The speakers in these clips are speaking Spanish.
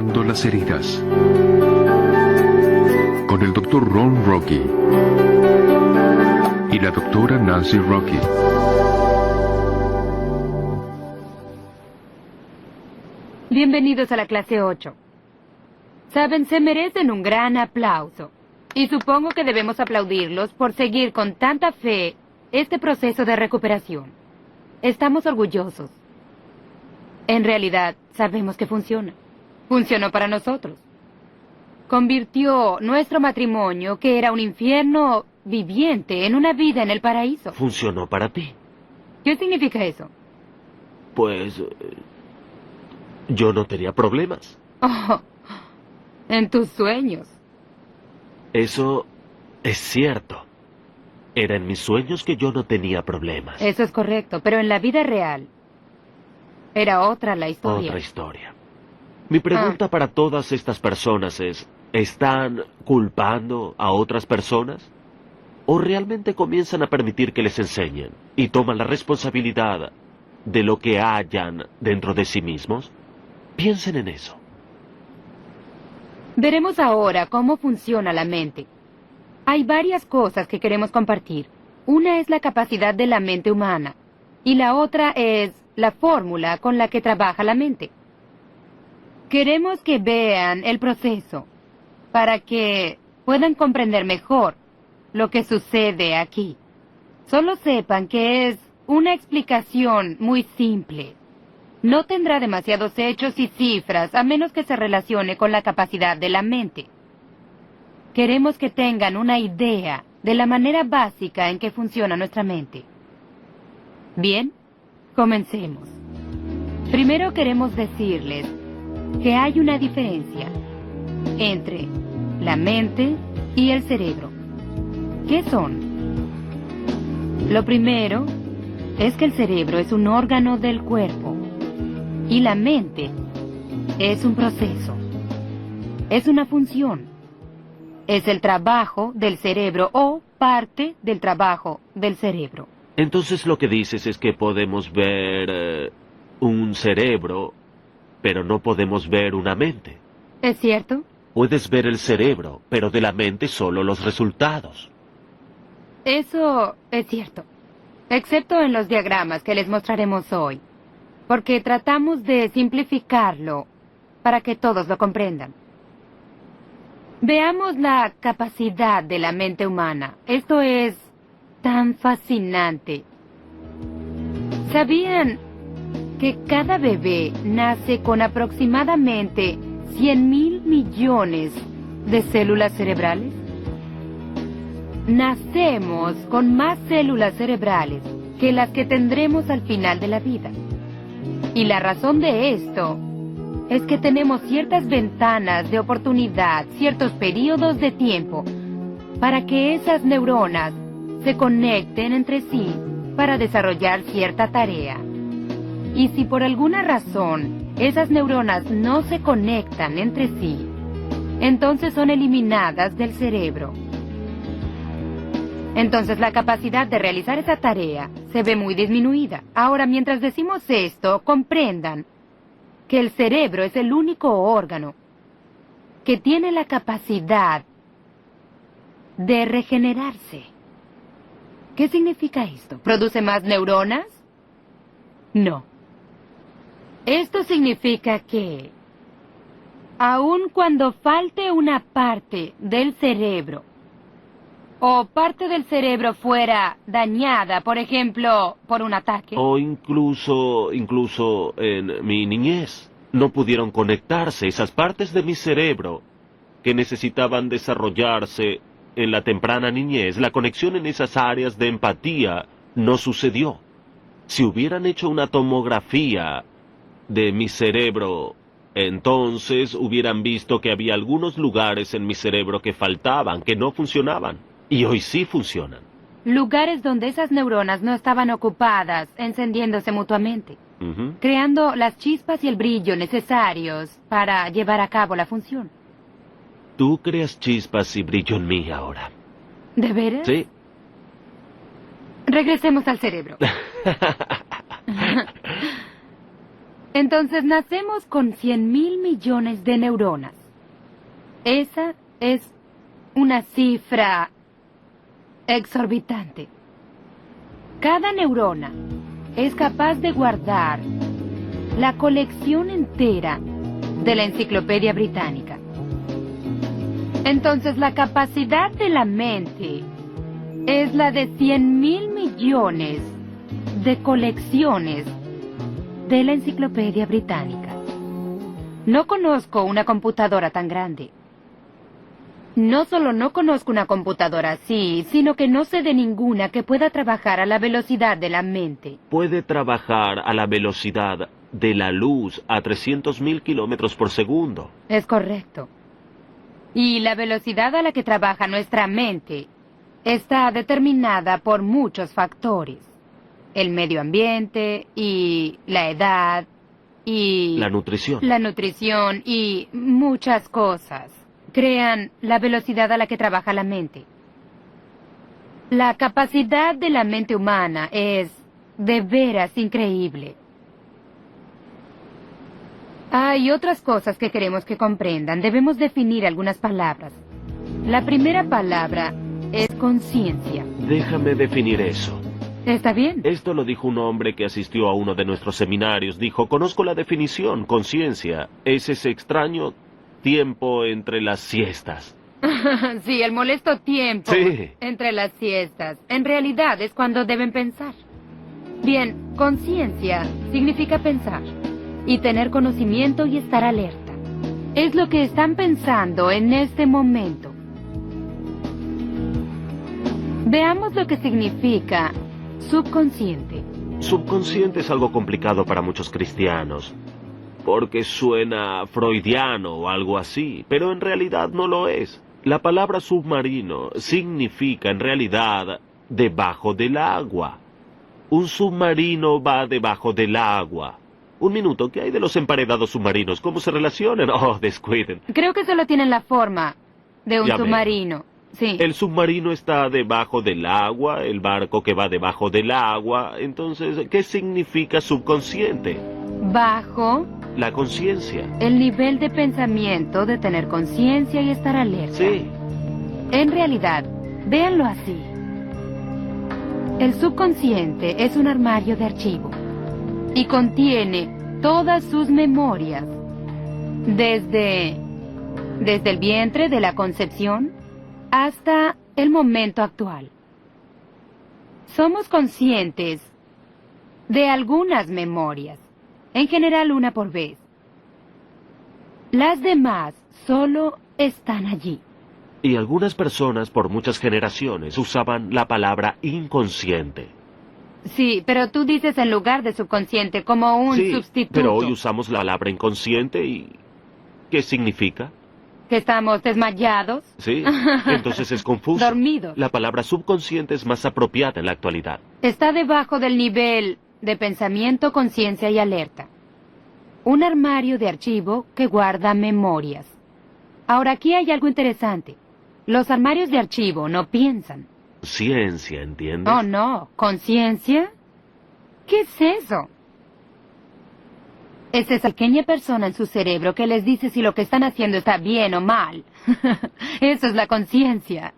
Sanando las heridas. Con el Dr. Ron Rocky y la Dra. Nancy Rocky. Bienvenidos a la clase 8. Saben, se merecen un gran aplauso. Y supongo que debemos aplaudirlos por seguir con tanta fe este proceso de recuperación. Estamos orgullosos. En realidad, sabemos que funciona. Funcionó para nosotros. Convirtió nuestro matrimonio, que era un infierno viviente, en una vida en el paraíso. Funcionó para ti. ¿Qué significa eso? Pues... yo no tenía problemas. Oh, en tus sueños. Eso es cierto. Era en mis sueños que yo no tenía problemas. Eso es correcto, pero en la vida real era otra la historia. Otra historia. Mi pregunta para todas estas personas es, ¿están culpando a otras personas? ¿O realmente comienzan a permitir que les enseñen y toman la responsabilidad de lo que hayan dentro de sí mismos? Piensen en eso. Veremos ahora cómo funciona la mente. Hay varias cosas que queremos compartir. Una es la capacidad de la mente humana y la otra es la fórmula con la que trabaja la mente. Queremos que vean el proceso para que puedan comprender mejor lo que sucede aquí. Solo sepan que es una explicación muy simple. No tendrá demasiados hechos y cifras a menos que se relacione con la capacidad de la mente. Queremos que tengan una idea de la manera básica en que funciona nuestra mente. Bien, comencemos. Primero queremos decirles que hay una diferencia entre la mente y el cerebro. ¿Qué son? Lo primero es que el cerebro es un órgano del cuerpo y la mente es un proceso. Es una función. Es el trabajo del cerebro o parte del trabajo del cerebro. Entonces lo que dices es que podemos ver un cerebro, pero no podemos ver una mente. ¿Es cierto? Puedes ver el cerebro, pero de la mente solo los resultados. Eso es cierto. Excepto en los diagramas que les mostraremos hoy. Porque tratamos de simplificarlo para que todos lo comprendan. Veamos la capacidad de la mente humana. Esto es tan fascinante. ¿Sabían que cada bebé nace con aproximadamente 100.000 millones de células cerebrales? Nacemos con más células cerebrales que las que tendremos al final de la vida. Y la razón de esto es que tenemos ciertas ventanas de oportunidad, ciertos periodos de tiempo, para que esas neuronas se conecten entre sí para desarrollar cierta tarea. Y si por alguna razón esas neuronas no se conectan entre sí, entonces son eliminadas del cerebro. Entonces la capacidad de realizar esa tarea se ve muy disminuida. Ahora, mientras decimos esto, comprendan que el cerebro es el único órgano que tiene la capacidad de regenerarse. ¿Qué significa esto? ¿Produce más neuronas? No. Esto significa que, aun cuando falte una parte del cerebro, o parte del cerebro fuera dañada, por ejemplo, por un ataque. O incluso en mi niñez, no pudieron conectarse esas partes de mi cerebro que necesitaban desarrollarse en la temprana niñez. La conexión en esas áreas de empatía no sucedió. Si hubieran hecho una tomografía de mi cerebro, entonces hubieran visto que había algunos lugares en mi cerebro que faltaban, que no funcionaban. Y hoy sí funcionan. Lugares donde esas neuronas no estaban ocupadas, encendiéndose mutuamente, creando las chispas y el brillo necesarios para llevar a cabo la función. Tú creas chispas y brillo en mí ahora. ¿De veras? Sí. Regresemos al cerebro. Entonces nacemos con 100.000 millones de neuronas. Esa es una cifra exorbitante. Cada neurona es capaz de guardar la colección entera de la Enciclopedia Británica. Entonces la capacidad de la mente es la de 100.000 millones de colecciones de la Enciclopedia Británica. No conozco una computadora tan grande. No solo no conozco una computadora así, sino que no sé de ninguna que pueda trabajar a la velocidad de la mente. Puede trabajar a la velocidad de la luz a 300.000 kilómetros por segundo. Es correcto. Y la velocidad a la que trabaja nuestra mente está determinada por muchos factores. El medio ambiente y la edad y... La nutrición. La nutrición y muchas cosas crean la velocidad a la que trabaja la mente. La capacidad de la mente humana es de veras increíble. Hay otras cosas que queremos que comprendan. Debemos definir algunas palabras. La primera palabra es conciencia. Déjame definir eso. ¿Está bien? Esto lo dijo un hombre que asistió a uno de nuestros seminarios. Dijo, conozco la definición, conciencia. Es ese extraño tiempo entre las siestas. Sí, el molesto tiempo entre las siestas. En realidad es cuando deben pensar. Bien, conciencia significa pensar y tener conocimiento y estar alerta. Es lo que están pensando en este momento. Veamos lo que significa subconsciente. Subconsciente es algo complicado para muchos cristianos, porque suena freudiano o algo así, pero en realidad no lo es. La palabra submarino significa en realidad debajo del agua. Un submarino va debajo del agua. Un minuto, ¿qué hay de los emparedados submarinos? ¿Cómo se relacionan? Oh, descuiden. Creo que solo tienen la forma de un Ya veo. submarino. Sí. El submarino está debajo del agua, el barco que va debajo del agua. Entonces, ¿qué significa subconsciente? Bajo La conciencia. el nivel de pensamiento de tener conciencia y estar alerta. Sí. En realidad, véanlo así. El subconsciente es un armario de archivo y contiene todas sus memorias desde el vientre de la concepción hasta el momento actual. Somos conscientes de algunas memorias, en general una por vez. Las demás solo están allí. Y algunas personas por muchas generaciones usaban la palabra inconsciente. Sí, pero tú dices en lugar de subconsciente como un Sí, sustituto. pero hoy usamos la palabra inconsciente y... ¿qué significa? Que estamos desmayados, Sí, entonces es confuso. dormidos. La palabra subconsciente es más apropiada en la actualidad. Está debajo del nivel de pensamiento, conciencia y alerta. Un armario de archivo que guarda memorias. Ahora, aquí hay algo interesante. Los armarios de archivo no piensan. Ciencia, ¿entiendes? Oh, no. ¿Conciencia? ¿Qué es eso? Es esa pequeña persona en su cerebro que les dice si lo que están haciendo está bien o mal. Eso es la conciencia.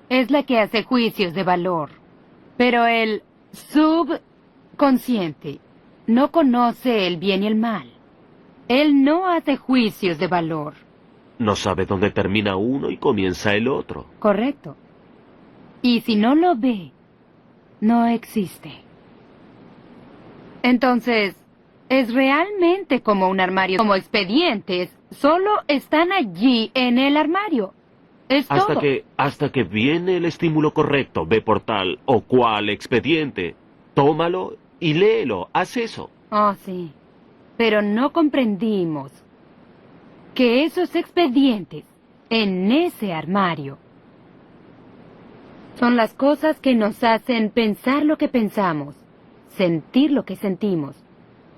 Es la que hace juicios de valor. Pero el subconsciente no conoce el bien y el mal. Él no hace juicios de valor. No sabe dónde termina uno y comienza el otro. Correcto. Y si no lo ve, no existe. Entonces, es realmente como un armario, como expedientes, solo están allí en el armario. Es todo. Hasta que viene el estímulo correcto, ve por tal o cual expediente, tómalo y léelo, haz eso. Oh, sí. Pero no comprendimos que esos expedientes en ese armario son las cosas que nos hacen pensar lo que pensamos, sentir lo que sentimos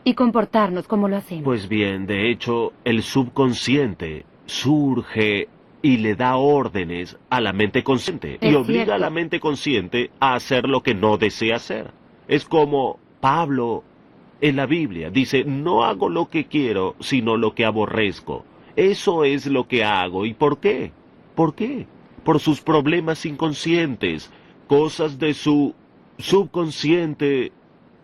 y comportarnos como lo hacemos. Pues bien, de hecho, el subconsciente surge y le da órdenes a la mente consciente y Es obliga cierto. a la mente consciente a hacer lo que no desea hacer. Es como Pablo En la Biblia dice, no hago lo que quiero, sino lo que aborrezco. Eso es lo que hago. ¿Y por qué? ¿Por qué? Por sus problemas inconscientes, cosas de su subconsciente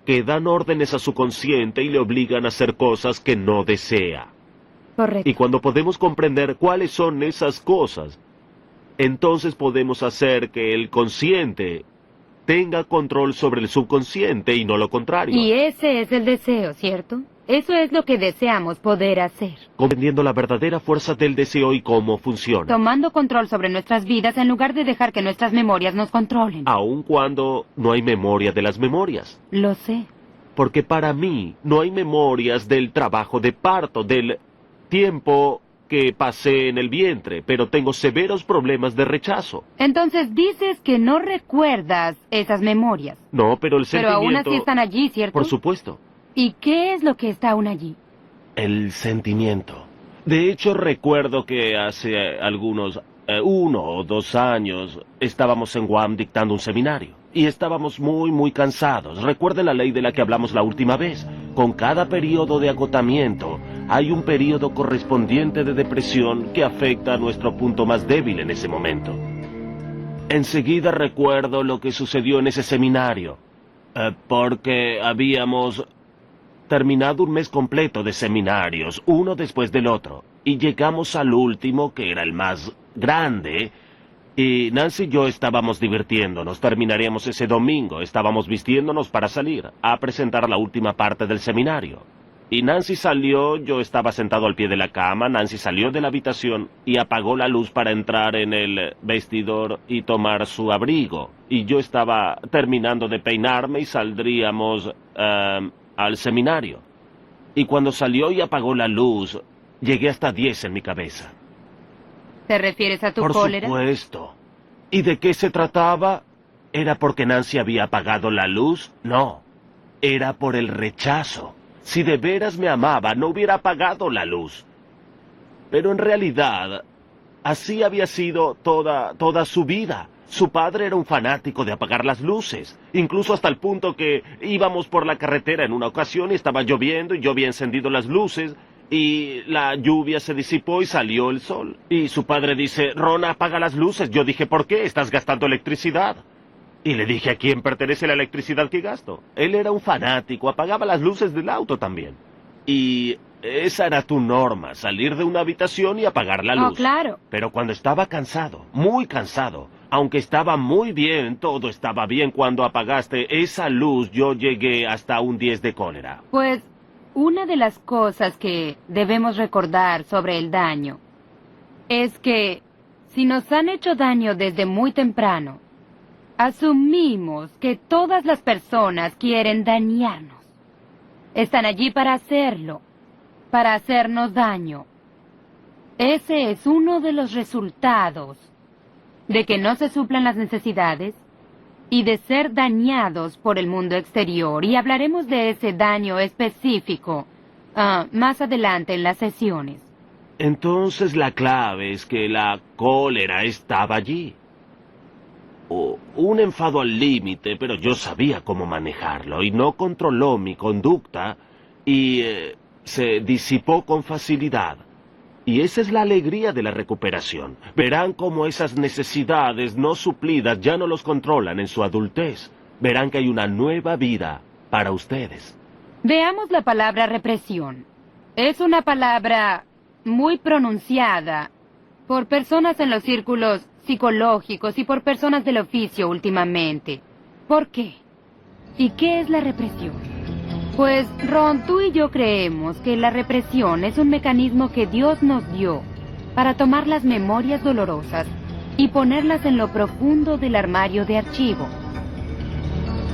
que dan órdenes a su consciente y le obligan a hacer cosas que no desea. Correcto. Y cuando podemos comprender cuáles son esas cosas, entonces podemos hacer que el consciente tenga control sobre el subconsciente y no lo contrario. Y ese es el deseo, ¿cierto? Eso es lo que deseamos poder hacer. Comprendiendo la verdadera fuerza del deseo y cómo funciona. Tomando control sobre nuestras vidas en lugar de dejar que nuestras memorias nos controlen. Aun cuando no hay memoria de las memorias. Lo sé. Porque para mí no hay memorias del trabajo de parto, del tiempo que pasé en el vientre, pero tengo severos problemas de rechazo. Entonces dices que no recuerdas esas memorias. No, pero el Pero sentimiento... aún así están allí, ¿cierto? Por supuesto. ¿Y qué es lo que está aún allí? El sentimiento. De hecho, recuerdo que hace algunos 1 o 2 años estábamos en Guam dictando un seminario. Y estábamos muy cansados. Recuerde la ley de la que hablamos la última vez. Con cada periodo de agotamiento, hay un periodo correspondiente de depresión que afecta a nuestro punto más débil en ese momento. Enseguida recuerdo lo que sucedió en ese seminario. Porque habíamos terminado un mes completo de seminarios, uno después del otro, y llegamos al último, que era el más grande, y Nancy y yo estábamos divirtiéndonos. Terminaríamos ese domingo, estábamos vistiéndonos para salir a presentar la última parte del seminario. Y Nancy salió, yo estaba sentado al pie de la cama, Nancy salió de la habitación y apagó la luz para entrar en el vestidor y tomar su abrigo. Y yo estaba terminando de peinarme y saldríamos al seminario. Y cuando salió y apagó la luz, llegué hasta 10 en mi cabeza. ¿Te refieres a tu Por cólera? supuesto. ¿Y de qué se trataba? ¿Era porque Nancy había apagado la luz? No. Era por el rechazo. Si de veras me amaba, no hubiera apagado la luz. Pero en realidad, así había sido toda su vida. Su padre era un fanático de apagar las luces, incluso hasta el punto que íbamos por la carretera en una ocasión y estaba lloviendo y yo había encendido las luces y la lluvia se disipó y salió el sol. Y su padre dice, Ron, apaga las luces. Yo dije, ¿por qué? Estás gastando electricidad. Y le dije, ¿a quién pertenece la electricidad que gasto? Él era un fanático, apagaba las luces del auto también. Y esa era tu norma, salir de una habitación y apagar la luz. Oh, claro. Pero cuando estaba cansado, muy cansado, aunque estaba muy bien, todo estaba bien cuando apagaste esa luz, yo llegué hasta un 10 de cólera. Pues una de las cosas que debemos recordar sobre el daño es que si nos han hecho daño desde muy temprano, asumimos que todas las personas quieren dañarnos. Están allí para hacerlo, para hacernos daño. Ese es uno de los resultados de que no se suplan las necesidades y de ser dañados por el mundo exterior. Y hablaremos de ese daño específico más adelante en las sesiones. Entonces la clave es que la cólera estaba allí. Un enfado al límite, pero yo sabía cómo manejarlo y no controló mi conducta y se disipó con facilidad. Y esa es la alegría de la recuperación. Verán cómo esas necesidades no suplidas ya no los controlan en su adultez. Verán que hay una nueva vida para ustedes. Veamos la palabra represión. Es una palabra muy pronunciada por personas en los círculos psicológicos y por personas del oficio últimamente. ¿Por qué? ¿Y qué es la represión? Pues, Ron, tú y yo creemos que la represión es un mecanismo que Dios nos dio para tomar las memorias dolorosas y ponerlas en lo profundo del armario de archivo,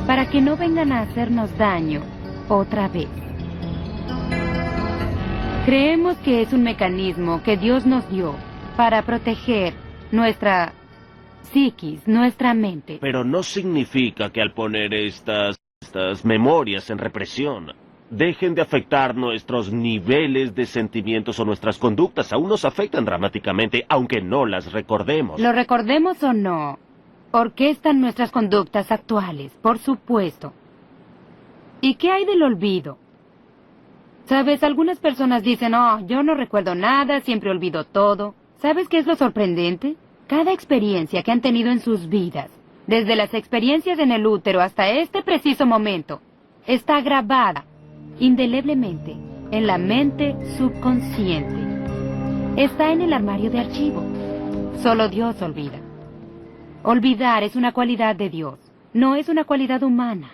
para que no vengan a hacernos daño otra vez. Creemos que es un mecanismo que Dios nos dio para proteger nuestra psiquis, nuestra mente. Pero no significa que al poner estas memorias en represión dejen de afectar nuestros niveles de sentimientos o nuestras conductas. Aún nos afectan dramáticamente, aunque no las recordemos. Lo recordemos o no, orquestan nuestras conductas actuales, por supuesto. ¿Y qué hay del olvido? Sabes, algunas personas dicen, oh, yo no recuerdo nada, siempre olvido todo. ¿Sabes qué es lo sorprendente? Cada experiencia que han tenido en sus vidas, desde las experiencias en el útero hasta este preciso momento, está grabada indeleblemente en la mente subconsciente. Está en el armario de archivo. Solo Dios olvida. Olvidar es una cualidad de Dios, no es una cualidad humana.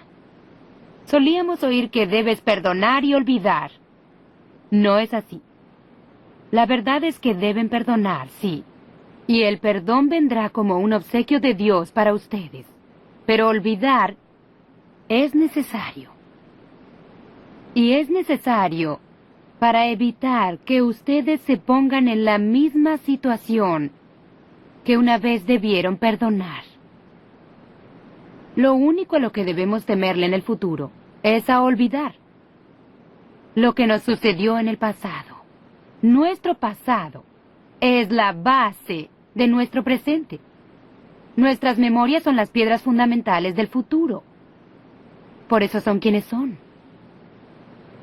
Solíamos oír que debes perdonar y olvidar. No es así. La verdad es que deben perdonar, sí. Y el perdón vendrá como un obsequio de Dios para ustedes. Pero olvidar es necesario. Y es necesario para evitar que ustedes se pongan en la misma situación que una vez debieron perdonar. Lo único a lo que debemos temerle en el futuro es a olvidar lo que nos sucedió en el pasado. Nuestro pasado es la base de nuestro presente. Nuestras memorias son las piedras fundamentales del futuro. Por eso son quienes son.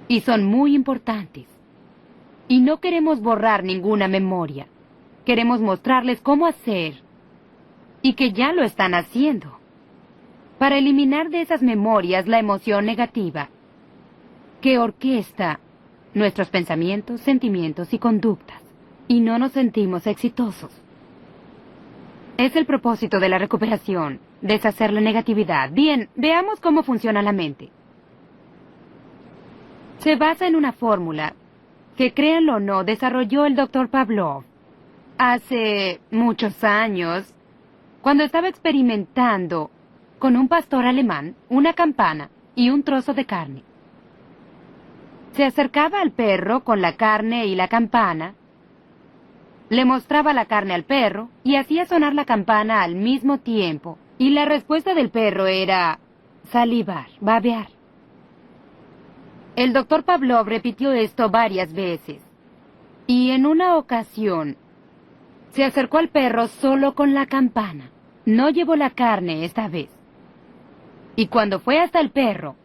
Y son muy importantes. Y no queremos borrar ninguna memoria. Queremos mostrarles cómo hacer. Y que ya lo están haciendo. Para eliminar de esas memorias la emoción negativa que orquesta nuestros pensamientos, sentimientos y conductas. Y no nos sentimos exitosos. Es el propósito de la recuperación, deshacer la negatividad. Bien, veamos cómo funciona la mente. Se basa en una fórmula que, créanlo o no, desarrolló el Dr. Pavlov hace muchos años, cuando estaba experimentando con un pastor alemán, una campana y un trozo de carne. Se acercaba al perro con la carne y la campana, le mostraba la carne al perro y hacía sonar la campana al mismo tiempo. Y la respuesta del perro era salivar, babear. El doctor Pavlov repitió esto varias veces. Y en una ocasión, se acercó al perro solo con la campana. No llevó la carne esta vez. Y cuando fue hasta el perro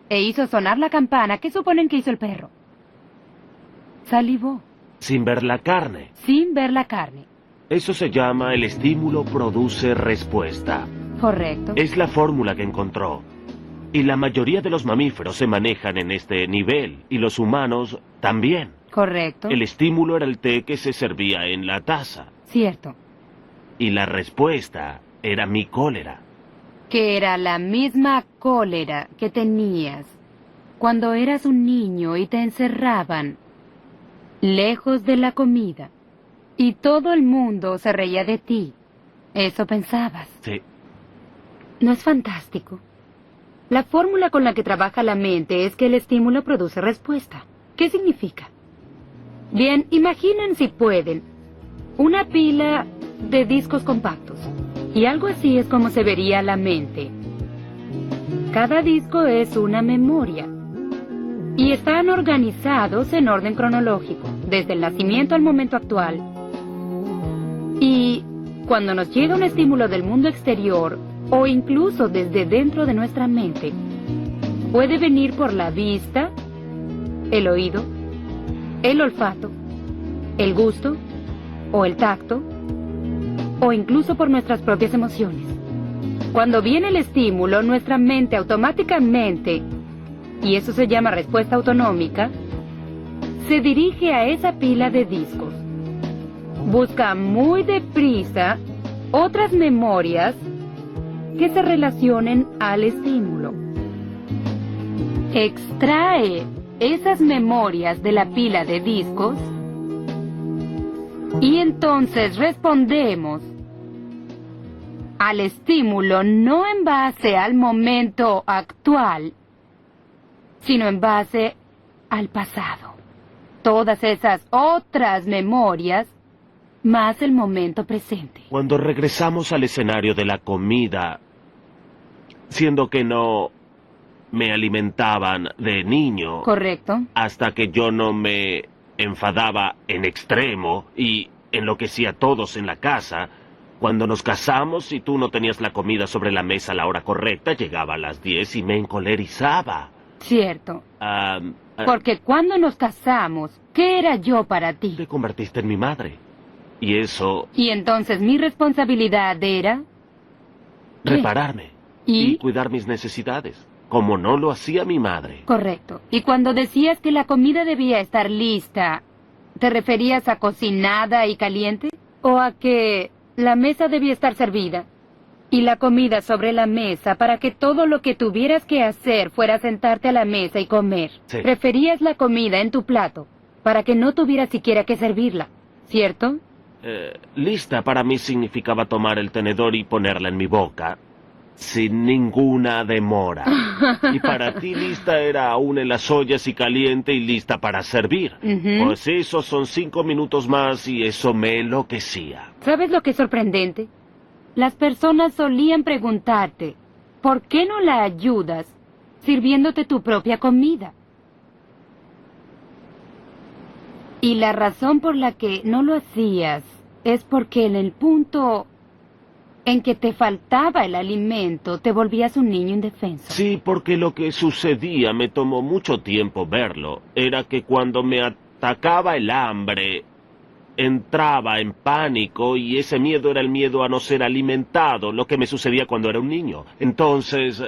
e hizo sonar la campana, ¿qué suponen que hizo el perro? Salivó. Sin ver la carne. Sin ver la carne. Eso se llama el estímulo produce respuesta. Correcto. Es la fórmula que encontró. Y la mayoría de los mamíferos se manejan en este nivel, y los humanos también. Correcto. El estímulo era el té que se servía en la taza. Cierto. Y la respuesta era mi cólera. Que era la misma cólera que tenías cuando eras un niño y te encerraban lejos de la comida y todo el mundo se reía de ti. Eso pensabas. Sí. ¿No es fantástico? La fórmula con la que trabaja la mente es que el estímulo produce respuesta. ¿Qué significa? Bien, imaginen, si pueden, una pila de discos compactos. Y algo así es como se vería la mente. Cada disco es una memoria. Y están organizados en orden cronológico, desde el nacimiento al momento actual. Y cuando nos llega un estímulo del mundo exterior, o incluso desde dentro de nuestra mente, puede venir por la vista, el oído, el olfato, el gusto, o el tacto, o incluso por nuestras propias emociones. Cuando viene el estímulo, nuestra mente automáticamente, y eso se llama respuesta autonómica, se dirige a esa pila de discos. Busca muy deprisa otras memorias que se relacionen al estímulo. Extrae esas memorias de la pila de discos y entonces respondemos al estímulo no en base al momento actual, sino en base al pasado. Todas esas otras memorias, más el momento presente. Cuando regresamos al escenario de la comida, siendo que no me alimentaban de niño, Correcto. hasta que yo no me enfadaba en extremo y enloquecía a todos en la casa. Cuando nos casamos y tú no tenías la comida sobre la mesa a la hora correcta, llegaba a las 10 y me encolerizaba. Cierto. Porque cuando nos casamos, ¿qué era yo para ti? Te convertiste en mi madre. Y eso... Y entonces mi responsabilidad era... ¿Qué? repararme. ¿Y? Y cuidar mis necesidades. Como no lo hacía mi madre. Correcto. Y cuando decías que la comida debía estar lista, ¿te referías a cocinada y caliente? ¿O a que la mesa debía estar servida? Y la comida sobre la mesa para que todo lo que tuvieras que hacer fuera sentarte a la mesa y comer. Sí. Preferías la comida en tu plato para que no tuvieras siquiera que servirla, ¿cierto? Lista para mí significaba tomar el tenedor y ponerla en mi boca. Sin ninguna demora. Y para ti lista era aún en las ollas y caliente y lista para servir. Ujú. Pues eso son 5 minutos más y eso me enloquecía. ¿Sabes lo que es sorprendente? Las personas solían preguntarte, ¿por qué no la ayudas sirviéndote tu propia comida? Y la razón por la que no lo hacías es porque en el punto en que te faltaba el alimento, te volvías un niño indefenso. Sí, porque lo que sucedía, me tomó mucho tiempo verlo, era que cuando me atacaba el hambre, entraba en pánico y ese miedo era el miedo a no ser alimentado, lo que me sucedía cuando era un niño. Entonces,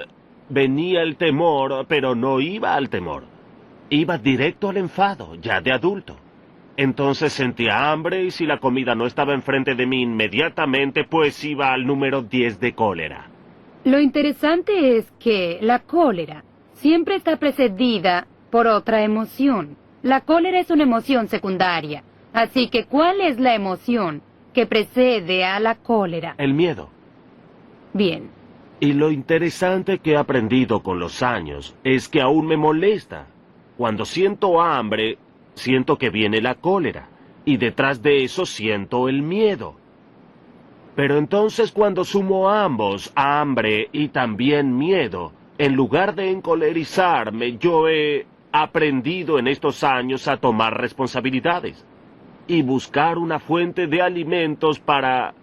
venía el temor, pero no iba al temor. Iba directo al enfado, ya de adulto. Entonces sentía hambre y si la comida no estaba enfrente de mí inmediatamente, pues iba al número 10 de cólera. Lo interesante es que la cólera siempre está precedida por otra emoción. La cólera es una emoción secundaria. Así que, ¿cuál es la emoción que precede a la cólera? El miedo. Bien. Y lo interesante que he aprendido con los años es que aún me molesta. Cuando siento hambre, siento que viene la cólera. Y detrás de eso siento el miedo. Pero entonces cuando sumo ambos, hambre y también miedo, en lugar de encolerizarme, yo he aprendido en estos años a tomar responsabilidades. Y buscar una fuente de alimentos para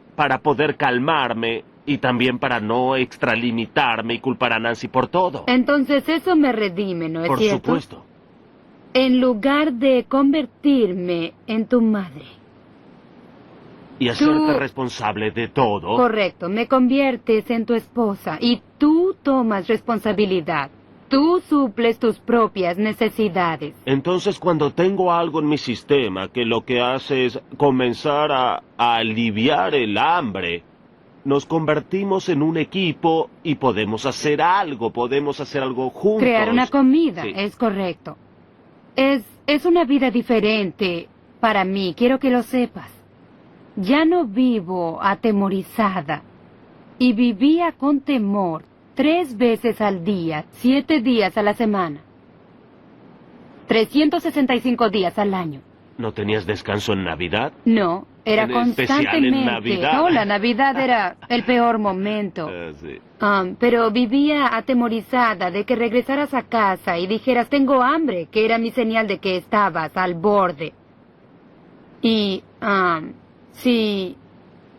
poder calmarme y también para no extralimitarme y culpar a Nancy por todo. Entonces eso me redime, ¿no es Por cierto? supuesto. En lugar de convertirme en tu madre. Y hacerte Tú- responsable de todo. Correcto, me conviertes en tu esposa y tú tomas responsabilidad. Tú suples tus propias necesidades. Entonces cuando tengo algo en mi sistema que lo que hace es comenzar a aliviar el hambre, nos convertimos en un equipo y podemos hacer algo juntos. Crear una comida, Sí. es correcto. Es una vida diferente para mí, quiero que lo sepas. Ya no vivo atemorizada y vivía con temor 3 veces al día, 7 días a la semana. 365 días al año. ¿No tenías descanso en Navidad? No, era En especial en constantemente. Navidad. No, la Navidad era el peor momento. Sí. Pero vivía atemorizada de que regresaras a casa y dijeras tengo hambre, que era mi señal de que estabas al borde. Y si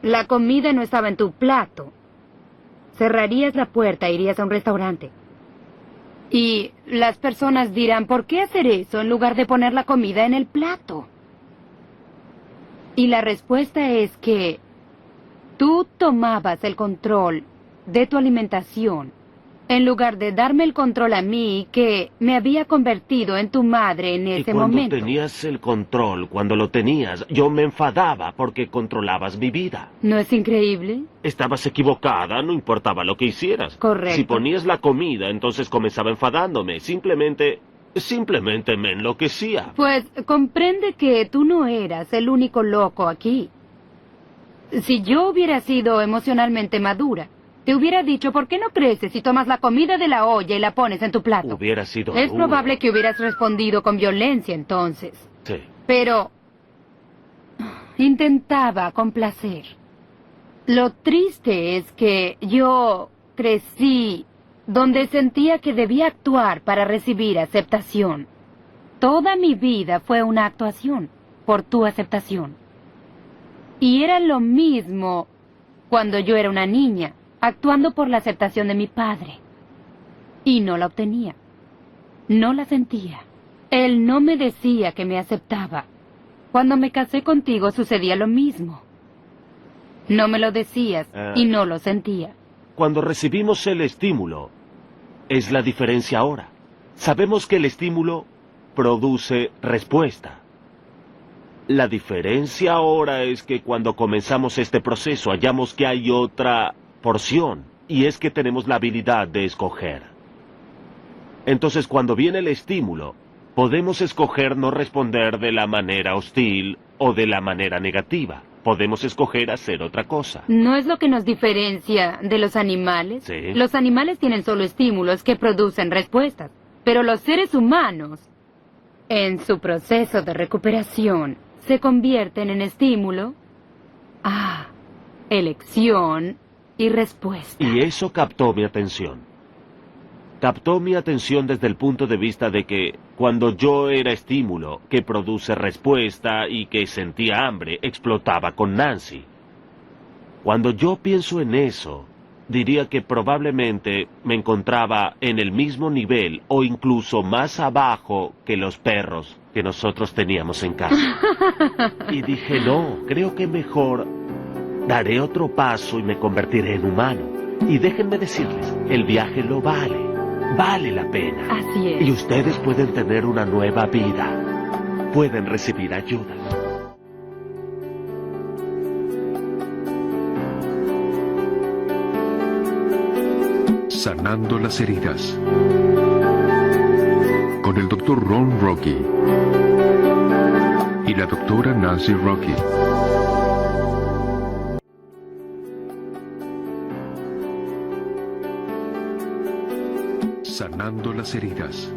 la comida no estaba en tu plato, cerrarías la puerta e irías a un restaurante. Y las personas dirán, ¿por qué hacer eso en lugar de poner la comida en el plato? Y la respuesta es que tú tomabas el control de tu alimentación en lugar de darme el control a mí que me había convertido en tu madre en Y ese cuando momento. tenías el control, cuando lo tenías, yo me enfadaba porque controlabas mi vida. ¿No es increíble? Estabas equivocada, no importaba lo que hicieras. Correcto. Si ponías la comida, entonces comenzaba enfadándome. Simplemente me enloquecía. Pues comprende que tú no eras el único loco aquí. Si yo hubiera sido emocionalmente madura, te hubiera dicho, ¿por qué no creces y tomas la comida de la olla y la pones en tu plato? Hubiera sido Es duro. probable que hubieras respondido con violencia entonces. Sí. Pero intentaba complacer. Lo triste es que yo crecí donde sentía que debía actuar para recibir aceptación. Toda mi vida fue una actuación por tu aceptación. Y era lo mismo cuando yo era una niña, actuando por la aceptación de mi padre. Y no la obtenía. No la sentía. Él no me decía que me aceptaba. Cuando me casé contigo sucedía lo mismo. No me lo decías y no lo sentía. Cuando recibimos el estímulo, es la diferencia ahora. Sabemos que el estímulo produce respuesta. La diferencia ahora es que cuando comenzamos este proceso hallamos que hay otra porción, y es que tenemos la habilidad de escoger. Entonces, cuando viene el estímulo, podemos escoger no responder de la manera hostil o de la manera negativa. Podemos escoger hacer otra cosa. ¿No es lo que nos diferencia de los animales? Sí. Los animales tienen solo estímulos que producen respuestas, pero los seres humanos, en su proceso de recuperación, se convierten en estímulo, elección y respuesta. Y eso captó mi atención. Captó mi atención desde el punto de vista de que cuando yo era estímulo que produce respuesta y que sentía hambre, explotaba con Nancy. Cuando yo pienso en eso, diría que probablemente me encontraba en el mismo nivel o incluso más abajo que los perros que nosotros teníamos en casa. Y dije, no, creo que mejor daré otro paso y me convertiré en humano. Y déjenme decirles, el viaje lo vale. Vale la pena. Así es. Y ustedes pueden tener una nueva vida. Pueden recibir ayuda. Sanando las heridas. Con el Dr. Ron Rocky y la doctora Nancy Rocky. Sanando las heridas.